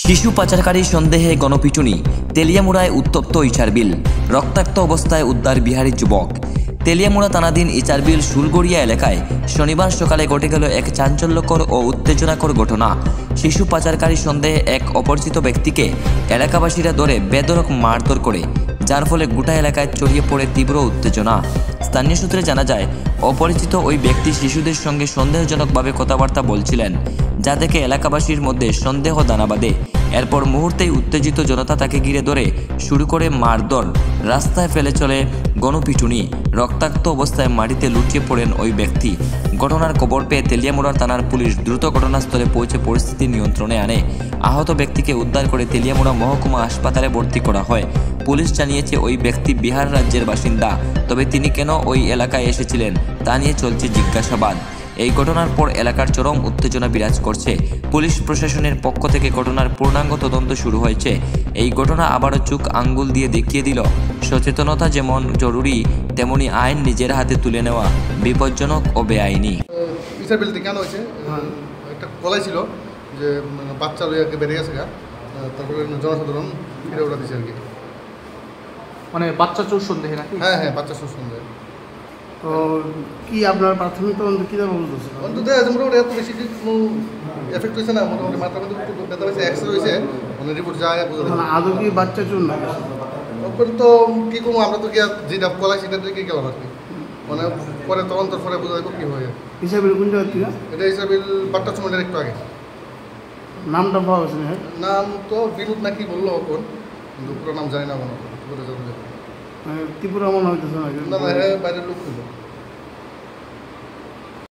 শিশু পাচারকারী সন্দেহে গণপিটুনি, তেলিয়ামুড়ায় উত্তপ্ত ইচারবিল, রক্তাক্ত অবস্থায় উদ্ধার বিহারী যুবক। তেলিয়ামুড়া থানাধীন ইচারবিল শুলগড়িয়া এলাকায় শনিবার সকালে ঘটে গেল এক চাঞ্চল্যকর ও উত্তেজনাকর ঘটনা। শিশু পাচারকারী সন্দেহে এক অপরিচিত ব্যক্তিকে এলাকাবাসীরা ধরে বেধড়ক মারধর করে, যার ফলে গোটা এলাকায় ছড়িয়ে পড়ে তীব্র উত্তেজনা। স্থানীয় সূত্রে জানা যায়, অপরিচিত ওই ব্যক্তি শিশুদের সঙ্গে সন্দেহজনকভাবে কথাবার্তা বলছিলেন, যা দেখে এলাকাবাসীর মধ্যে সন্দেহ দানা বাঁধে। এরপর মুহূর্তেই উত্তেজিত জনতা তাকে ঘিরে ধরে শুরু করে মারধর, রাস্তায় ফেলে চলে গণপিটুনি। রক্তাক্ত অবস্থায় মাটিতে লুটিয়ে পড়েন ওই ব্যক্তি। ঘটনার খবর পেয়ে তেলিয়ামুড়া থানার পুলিশ দ্রুত ঘটনাস্থলে পৌঁছে পরিস্থিতি নিয়ন্ত্রণে আনে। আহত ব্যক্তিকে উদ্ধার করে তেলিয়ামুড়া মহকুমা হাসপাতালে ভর্তি করা হয়। পুলিশ জানিয়েছে ওই ব্যক্তি বিহার রাজ্যের বাসিন্দা, তবে তিনি কেন ওই এলাকায় এসেছিলেন তা নিয়ে চলছে জিজ্ঞাসাবাদ। এই ঘটনার পর এলাকার চরম উত্তেজনা বিরাজ করছে। পুলিশ প্রশাসনের পক্ষ থেকে ঘটনার পূর্ণাঙ্গ তদন্ত শুরু হয়েছে। এই ঘটনা আবারও চোখ আঙ্গুল দিয়ে দেখিয়ে দিল, সচেতনতা যেমন জরুরি, তেমনি আইন নিজের হাতে তুলে নেওয়া বিপজ্জনক ও বেআইনি। ইসারবিলতে কেন হয়েছে, একটা কলাই ছিল যে বাচ্চা লইয়াকে বেড়ে গেছে গা, তারপরে জনসাধারণ ফিরে ওটা দিচ্ছে আর কি। মানে বাচ্চা চোর সন্দেহে নাকি? হ্যাঁ হ্যাঁ, বাচ্চা চোর সন্দেহ। তো কি আপনার প্রাথমিক তদন্ত কী ধরনের বলতেছে? অন্তত মোটামুটি এত বেশি কোনো এফেক্ট হয়েছে না, মোটামুটি মাথার মধ্যে একটু ব্যথা হয়েছে, এক্সরে হয়েছে, মানে রিপোর্ট যায় বোঝা যায়। মানে আদৌ কি বাচ্চা চোর না? তারপরে তো কী করবো, আমরা তো কি আর যেটা কলাই সেটা থেকে গেলাম আর কি, মানে পরে তদন্তর পরে বোঝা যাবে কী হয়ে। হিসাবের কোন জায়গা থেকে? এটা ইসারবিল বাট্টা চুমেন্টের একটু আগে। নামটা পাওয়া গেছে না? নাম তো বিনোদ নাকি বললো এখন, কিন্তু পুরো নাম জানি না, মনে করে যাবে। ত্রিপুরা মনে হইতেছে না? না না, হ্যাঁ বাইরের লোক ছিল।